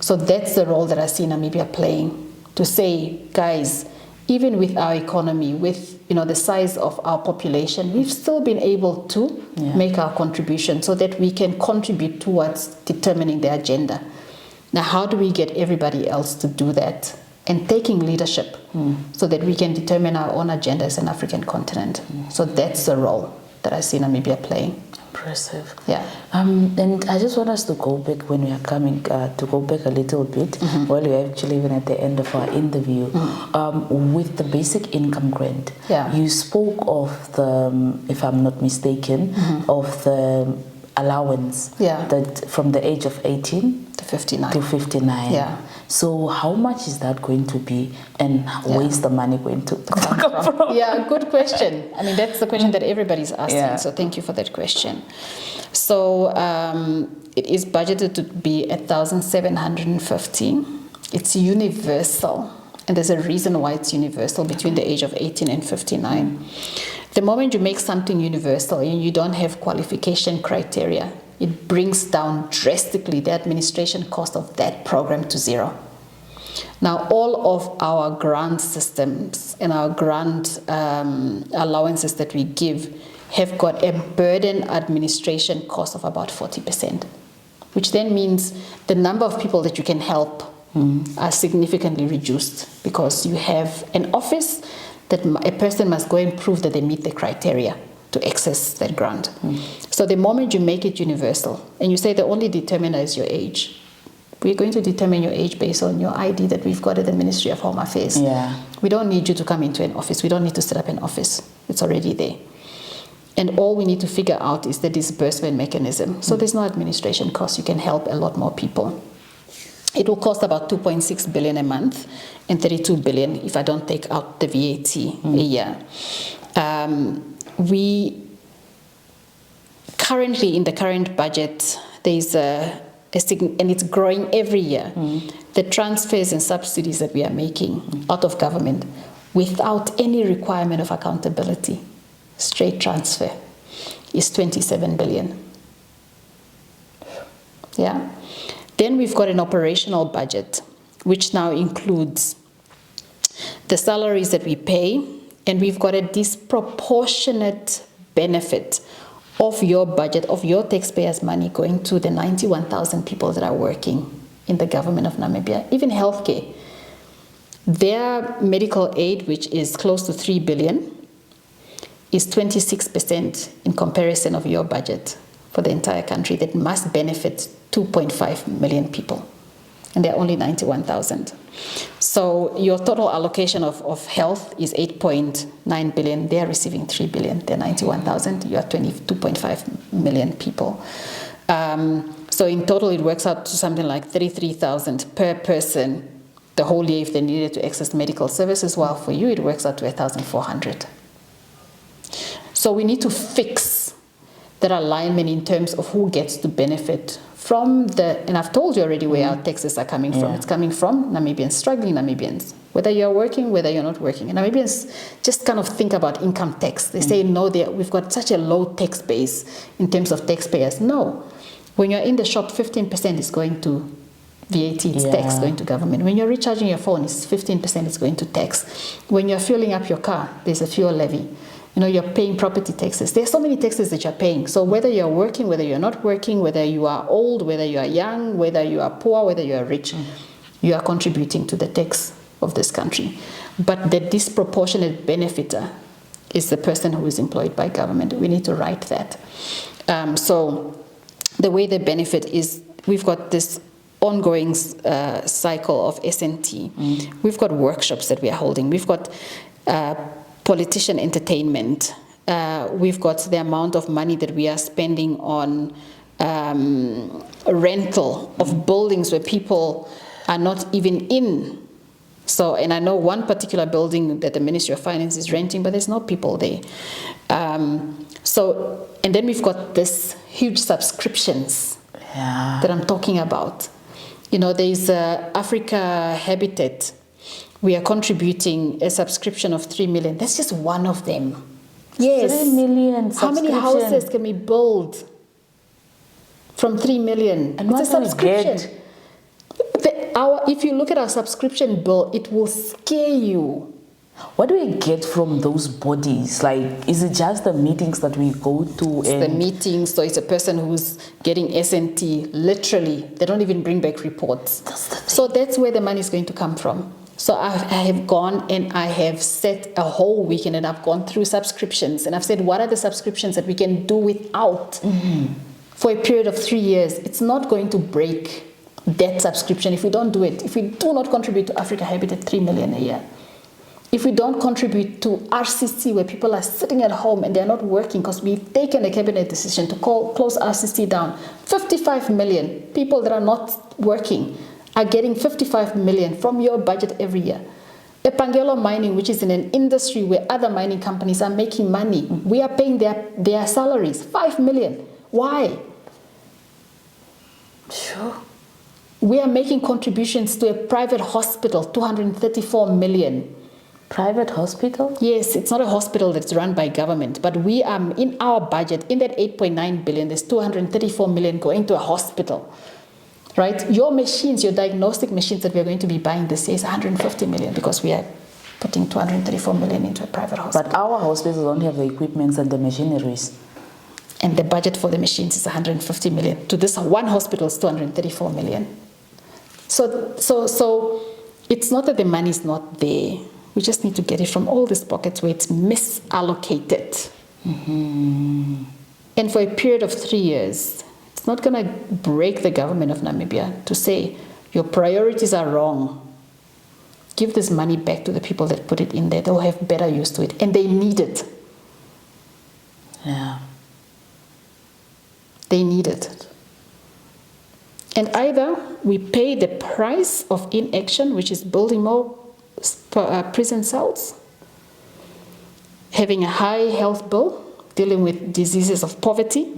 So that's the role that I see Namibia playing. To say, guys, even with our economy, with the size of our population, we've still been able to make our contribution so that we can contribute towards determining the agenda. Now, how do we get everybody else to do that and taking leadership so that we can determine our own agenda as an African continent? So that's the role that I see Namibia playing. Impressive. Yeah. And I just want us to go back when we are coming to go back a little bit while we're actually even at the end of our interview with the basic income grant. Yeah. You spoke of the, if I'm not mistaken, of the allowance that from the age of 18 to 59. To 59. Yeah. So how much is that going to be, and where is the money going to come from? Yeah, good question. I mean, that's the question that everybody's asking. So thank you for that question. So it is budgeted to be 1,715. It's universal, and there's a reason why it's universal between the age of 18 and 59. The moment you make something universal and you don't have qualification criteria, it brings down drastically the administration cost of that program to zero. Now, all of our grant systems and our grant allowances that we give have got a burden administration cost of about 40%, which then means the number of people that you can help are significantly reduced because you have an office that a person must go and prove that they meet the criteria to access that grant. So the moment you make it universal and you say the only determiner is your age, we're going to determine your age based on your ID that we've got at the Ministry of Home Affairs. Yeah. We don't need you to come into an office. We don't need to set up an office. It's already there. And all we need to figure out is the disbursement mechanism. So there's no administration cost. You can help a lot more people. It will cost about 2.6 billion a month and 32 billion if I don't take out the VAT a year. We currently, in the current budget, there's and it's growing every year, the transfers and subsidies that we are making out of government without any requirement of accountability, straight transfer, is 27 billion. Yeah. Then we've got an operational budget, which now includes the salaries that we pay, and we've got a disproportionate benefit of your budget, of your taxpayers' money going to the 91,000 people that are working in the government of Namibia, even healthcare. Their medical aid, which is close to 3 billion, is 26% in comparison of your budget for the entire country that must benefit 2.5 million people. And there are only 91,000. So your total allocation of health is 8.9 billion. They're receiving 3 billion. They're 91,000. You are 22.5 million people. So in total, it works out to something like 33,000 per person the whole year if they needed to access medical services, while for you, it works out to 1,400. So we need to fix that alignment in terms of who gets to benefit from the, and I've told you already where our taxes are coming from. It's coming from Namibians, struggling Namibians, whether you're working, whether you're not working. And Namibians just kind of think about income tax. They say, no, we've got such a low tax base in terms of taxpayers. No. When you're in the shop, 15% is going to VAT, it's tax going to government. When you're recharging your phone, it's 15% is going to tax. When you're fueling up your car, there's a fuel levy. You know, you're paying property taxes. There's so many taxes that you're paying. So whether you're working, whether you're not working, whether you are old, whether you are young, whether you are poor, whether you are rich, you are contributing to the tax of this country. But the disproportionate benefiter is the person who is employed by government. We need to write that. So the way they benefit is we've got this ongoing cycle of S&T. We've got workshops that we are holding. We've got politician entertainment. We've got the amount of money that we are spending on rental of buildings where people are not even in. So, and I know one particular building that the Ministry of Finance is renting, but there's no people there. So, and then we've got this huge subscriptions that I'm talking about. You know, there's Africa Habitat. We are contributing a subscription of 3 million. That's just one of them. Yes. 3 million How many houses can we build from 3 million? And it's a subscription. If you look at our subscription bill, it will scare you. What do we get from those bodies? Like, is it just the meetings that we go to? It's the meetings, so it's a person who's getting S&T, literally. They don't even bring back reports. So that's where the money is going to come from. So I have gone and I have set a whole weekend and I've gone through subscriptions. And I've said, what are the subscriptions that we can do without for a period of 3 years? It's not going to break that subscription if we don't do it. If we do not contribute to Africa Habitat 3 million a year. If we don't contribute to RCC, where people are sitting at home and they're not working because we've taken a cabinet decision to close RCC down. 55 million people that are not working are getting 55 million from your budget every year. Epangelo Mining, which is in an industry where other mining companies are making money, we are paying their salaries, 5 million. Why? Sure. We are making contributions to a private hospital, 234 million. Private hospital? Yes, it's not a hospital that's run by government, but we are in our budget, in that 8.9 billion, there's 234 million going to a hospital, right? Your machines, your diagnostic machines that we're going to be buying this year is 150 million because we are putting 234 million into a private hospital. But our hospitals don't have the equipments and the machineries. And the budget for the machines is 150 million. To this one hospital is 234 million. So it's not that the money is not there. We just need to get it from all these pockets where it's misallocated. And for a period of 3 years, it's not going to break the government of Namibia to say, your priorities are wrong. Give this money back to the people that put it in there. They'll have better use to it. And they need it. Yeah. They need it. And either we pay the price of inaction, which is building more prison cells, having a high health bill, dealing with diseases of poverty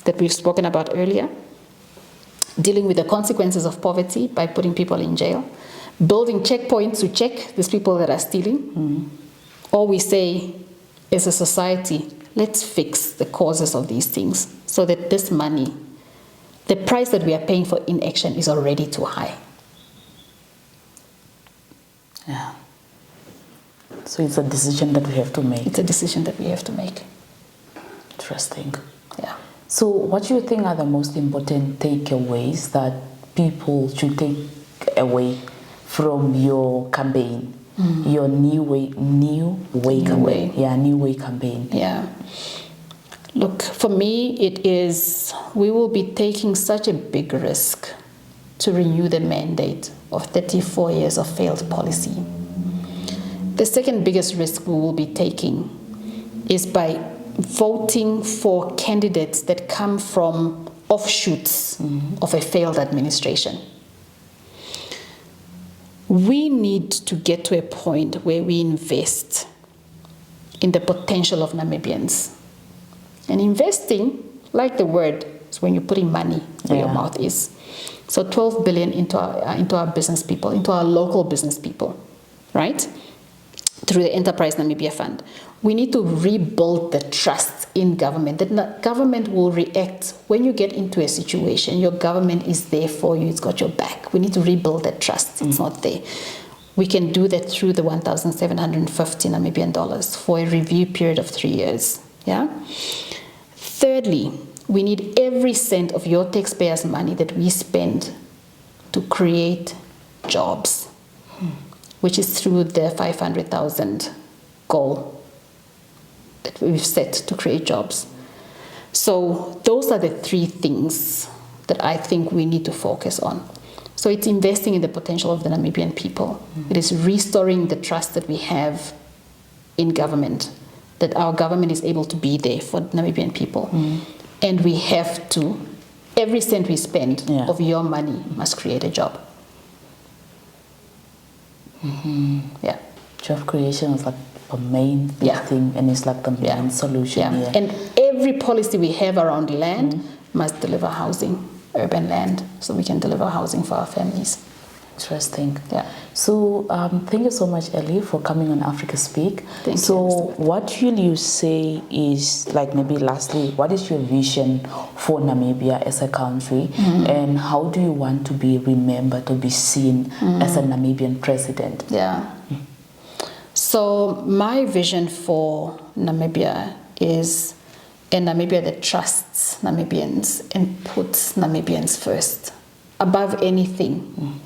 that we've spoken about earlier, dealing with the consequences of poverty by putting people in jail, building checkpoints to check these people that are stealing, or we say, as a society, let's fix the causes of these things so that this money the price that we are paying for inaction is already too high. Yeah. So it's a decision that we have to make. It's a decision that we have to make. Interesting. Yeah. So what do you think are the most important takeaways that people should take away from your campaign, your New Way campaign? Yeah, New Way campaign. Yeah. Look, for me, it is, we will be taking such a big risk to renew the mandate of 34 years of failed policy. The second biggest risk we will be taking is by voting for candidates that come from offshoots of a failed administration. We need to get to a point where we invest in the potential of Namibians. And investing, like the word, is when you're putting money where your mouth is. So 12 billion into our business people, into our local business people, right? Through the Enterprise Namibia Fund. We need to rebuild the trust in government. That government will react when you get into a situation. Your government is there for you. It's got your back. We need to rebuild that trust. It's not there. We can do that through the 1,750 Namibian dollars for a review period of 3 years. Yeah. Thirdly, we need every cent of your taxpayers' money that we spend to create jobs, which is through the 500,000 goal that we've set to create jobs. So those are the three things that I think we need to focus on. So it's investing in the potential of the Namibian people. It is restoring the trust that we have in government, that our government is able to be there for Namibian people. And we have to, every cent we spend of your money must create a job. Yeah. Job creation is like a main thing, and it's like the main solution. And every policy we have around land must deliver housing, urban land, so we can deliver housing for our families. Interesting. Yeah. So thank you so much, Ellie, for coming on Africa Speak. Thank you. So what will you say is, like, maybe lastly, what is your vision for Namibia as a country, and how do you want to be remembered, to be seen as a Namibian president? Yeah. So my vision for Namibia is a Namibia that trusts Namibians and puts Namibians first, above anything.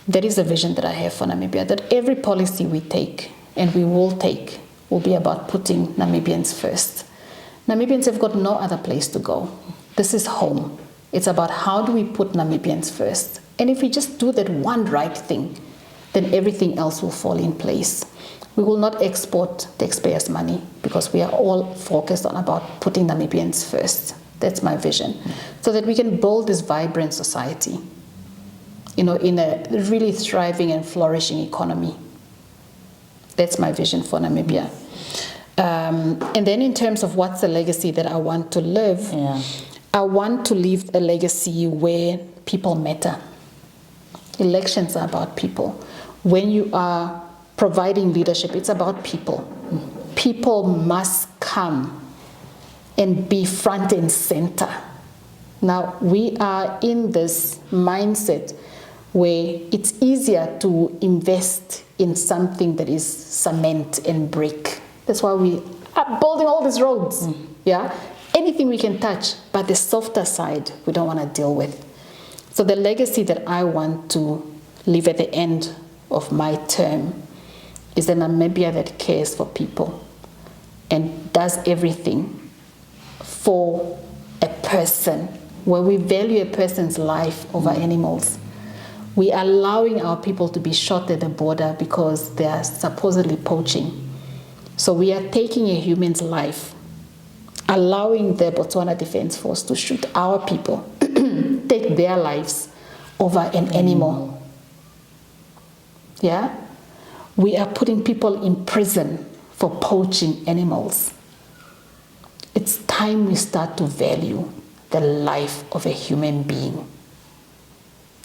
That is a vision that I have for Namibia, that every policy we take, and we will take, will be about putting Namibians first. Namibians have got no other place to go. This is home. It's about how do we put Namibians first. And if we just do that one right thing, then everything else will fall in place. We will not export taxpayers' money because we are all focused on about putting Namibians first. That's my vision. So that we can build this vibrant society, you know, in a really thriving and flourishing economy. That's my vision for Namibia. And then in terms of what's the legacy that I want to live, I want to leave a legacy where people matter. Elections are about people. When you are providing leadership, it's about people. People must come and be front and center. Now, we are in this mindset where it's easier to invest in something that is cement and brick. That's why we are building all these roads. Yeah, anything we can touch, but the softer side we don't want to deal with. So the legacy that I want to leave at the end of my term is a Namibia that cares for people and does everything for a person, where we value a person's life over animals. We are allowing our people to be shot at the border because they are supposedly poaching. So we are taking a human's life, allowing the Botswana Defence Force to shoot our people, take their lives over an animal. Yeah? We are putting people in prison for poaching animals. It's time we start to value the life of a human being.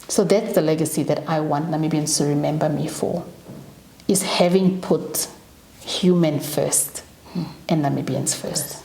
So that's the legacy that I want Namibians to remember me for, is having put human first and Namibians first.